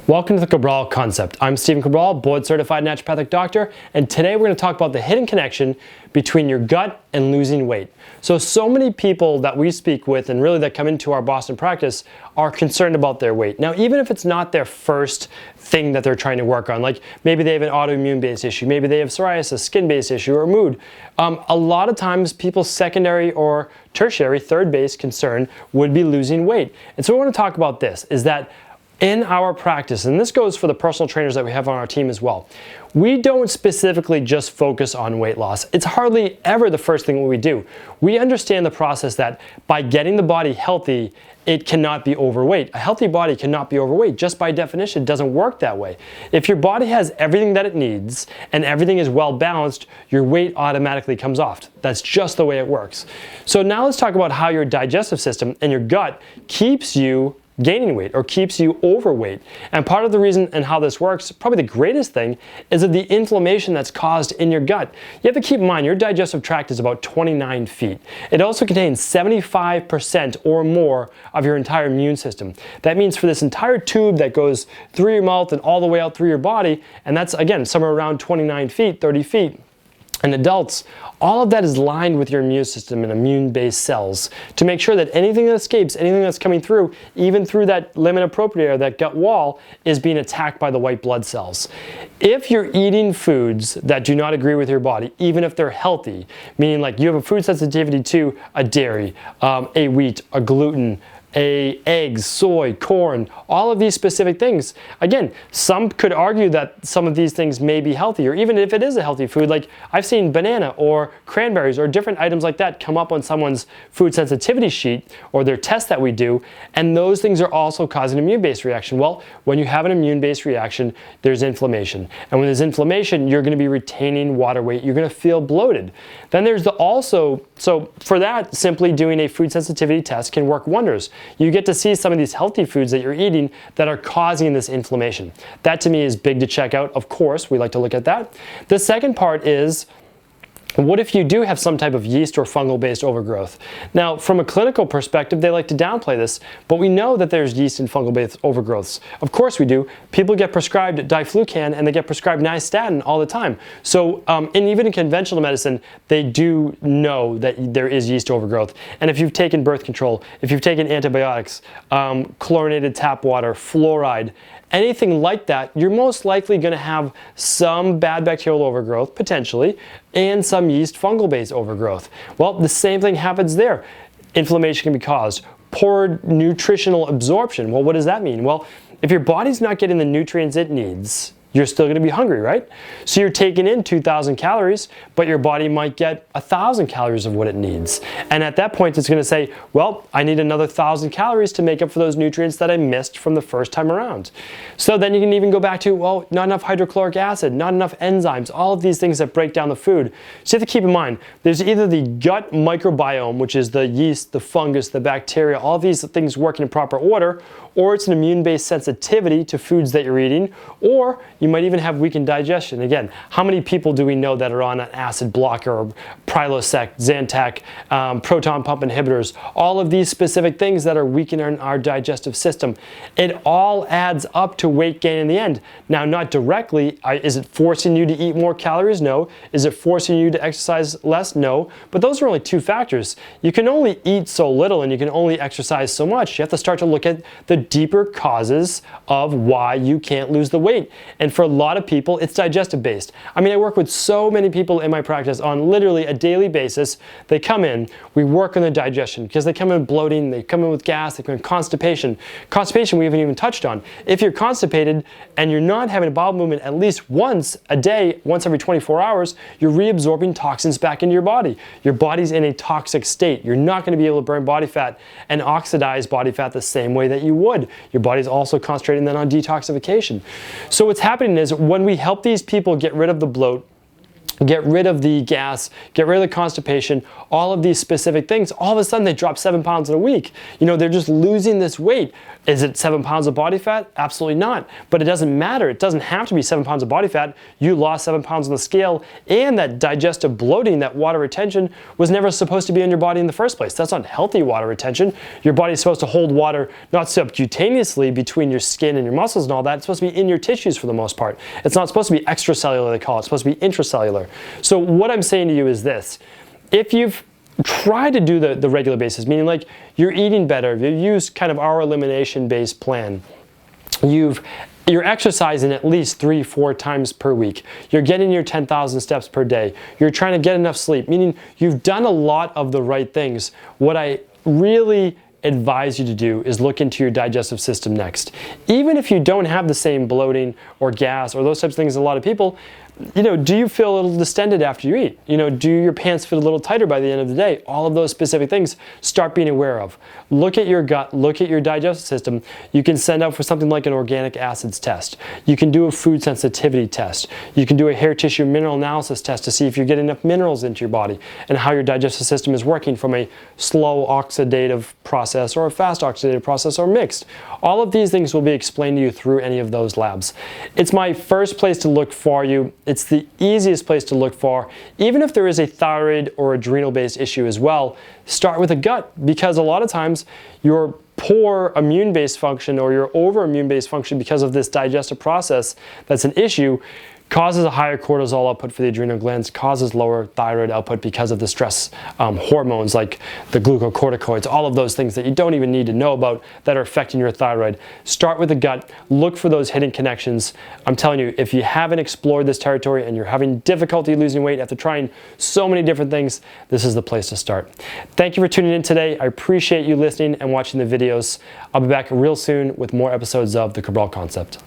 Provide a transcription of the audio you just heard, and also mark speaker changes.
Speaker 1: Welcome to the Cabral Concept. I'm Stephen Cabral, board-certified naturopathic doctor, and today we're going to talk about the hidden connection between your gut and losing weight. So many people that we speak with and really that come into our Boston practice are concerned about their weight. Now, even if it's not their first thing that they're trying to work on, like maybe they have an autoimmune-based issue, maybe they have psoriasis, skin-based issue, or mood, a lot of times people's secondary or tertiary, third-base concern would be losing weight. And so we want to talk about this, is that in our practice, and this goes for the personal trainers that we have on our team as well, we don't specifically just focus on weight loss. It's hardly ever the first thing we do. We understand the process that by getting the body healthy, it cannot be overweight. A healthy body cannot be overweight. Just by definition, it doesn't work that way. If your body has everything that it needs and everything is well balanced, your weight automatically comes off. That's just the way it works. So now let's talk about how your digestive system and your gut keeps you gaining weight or keeps you overweight. And part of the reason and how this works, probably the greatest thing, is that the inflammation that's caused in your gut. You have to keep in mind your digestive tract is about 29 feet. It also contains 75% or more of your entire immune system. That means for this entire tube that goes through your mouth and all the way out through your body, and that's again somewhere around 29 feet, 30 feet, in adults, all of that is lined with your immune system and immune-based cells to make sure that anything that escapes, anything that's coming through, even through that lamina propria, that gut wall, is being attacked by the white blood cells. If you're eating foods that do not agree with your body, even if they're healthy, meaning like you have a food sensitivity to a dairy, a wheat, a gluten, eggs, soy, corn, all of these specific things. Again, some could argue that some of these things may be healthy, or even if it is a healthy food, like I've seen banana or cranberries or different items like that come up on someone's food sensitivity sheet or their test that we do, and those things are also causing an immune-based reaction. Well, when you have an immune-based reaction, there's inflammation. And when there's inflammation, you're going to be retaining water weight. You're going to feel bloated. Then there's so for that, simply doing a food sensitivity test can work wonders. You get to see some of these healthy foods that you're eating that are causing this inflammation. That to me is big to check out. Of course, we like to look at that. The second part is, what if you do have some type of yeast or fungal-based overgrowth? Now, from a clinical perspective, they like to downplay this, but we know that there's yeast and fungal-based overgrowths. Of course we do. People get prescribed diflucan and they get prescribed nystatin all the time. So, and even in conventional medicine, they do know that there is yeast overgrowth. And if you've taken birth control, if you've taken antibiotics, chlorinated tap water, fluoride, anything like that, you're most likely going to have some bad bacterial overgrowth, potentially, and some yeast fungal-based overgrowth. Well, the same thing happens there. Inflammation can be caused. Poor nutritional absorption. Well, what does that mean? Well, if your body's not getting the nutrients it needs, you're still going to be hungry, right? So you're taking in 2,000 calories, but your body might get 1,000 calories of what it needs. And at that point, it's going to say, well, I need another 1,000 calories to make up for those nutrients that I missed from the first time around. So then you can even go back to, well, not enough hydrochloric acid, not enough enzymes, all of these things that break down the food. So you have to keep in mind, there's either the gut microbiome, which is the yeast, the fungus, the bacteria, all of these things working in proper order, or it's an immune-based sensitivity to foods that you're eating, or you might even have weakened digestion. Again, how many people do we know that are on an acid blocker or Prilosec, Zantac, proton pump inhibitors, all of these specific things that are weakening our digestive system? It all adds up to weight gain in the end. Now, not directly, is it forcing you to eat more calories? No. Is it forcing you to exercise less? No. But those are only two factors. You can only eat so little and you can only exercise so much. You have to start to look at the deeper causes of why you can't lose the weight. And for a lot of people, it's digestive based. I mean, I work with so many people in my practice on literally a daily basis. They come in, we work on the digestion because they come in bloating, they come in with gas, they come in constipation. Constipation we haven't even touched on. If you're constipated and you're not having a bowel movement at least once a day, once every 24 hours, you're reabsorbing toxins back into your body. Your body's in a toxic state. You're not going to be able to burn body fat and oxidize body fat the same way that you would. Your body's also concentrating then on detoxification. So what's happening is when we help these people get rid of the bloat, get rid of the gas, get rid of the constipation, all of these specific things, all of a sudden they drop 7 pounds in a week. You know, they're just losing this weight. Is it 7 pounds of body fat? Absolutely not. But it doesn't matter. It doesn't have to be 7 pounds of body fat. You lost 7 pounds on the scale, and that digestive bloating, that water retention, was never supposed to be in your body in the first place. That's not healthy water retention. Your body's supposed to hold water not subcutaneously between your skin and your muscles and all that. It's supposed to be in your tissues for the most part. It's not supposed to be extracellular, they call it. It's supposed to be intracellular. So what I'm saying to you is this: if you've tried to do the regular basis, meaning like you're eating better, you use kind of our elimination-based plan, you're exercising at least 3-4 times per week, you're getting your 10,000 steps per day, you're trying to get enough sleep, meaning you've done a lot of the right things, what I really advise you to do is look into your digestive system next. Even if you don't have the same bloating or gas or those types of things as a lot of people, you know, do you feel a little distended after you eat? You know, do your pants fit a little tighter by the end of the day? All of those specific things, start being aware of. Look at your gut, look at your digestive system. You can send out for something like an organic acids test. You can do a food sensitivity test. You can do a hair tissue mineral analysis test to see if you're getting enough minerals into your body and how your digestive system is working from a slow oxidative process or a fast oxidative process or mixed. All of these things will be explained to you through any of those labs. It's my first place to look for you. It's the easiest place to look for. Even if there is a thyroid or adrenal-based issue as well, start with a gut, because a lot of times your poor immune-based function or your over-immune-based function because of this digestive process that's an issue causes a higher cortisol output for the adrenal glands, causes lower thyroid output because of the stress hormones like the glucocorticoids, all of those things that you don't even need to know about that are affecting your thyroid. Start with the gut, look for those hidden connections. I'm telling you, if you haven't explored this territory and you're having difficulty losing weight after trying so many different things, this is the place to start. Thank you for tuning in today. I appreciate you listening and watching the videos. I'll be back real soon with more episodes of The Cabral Concept.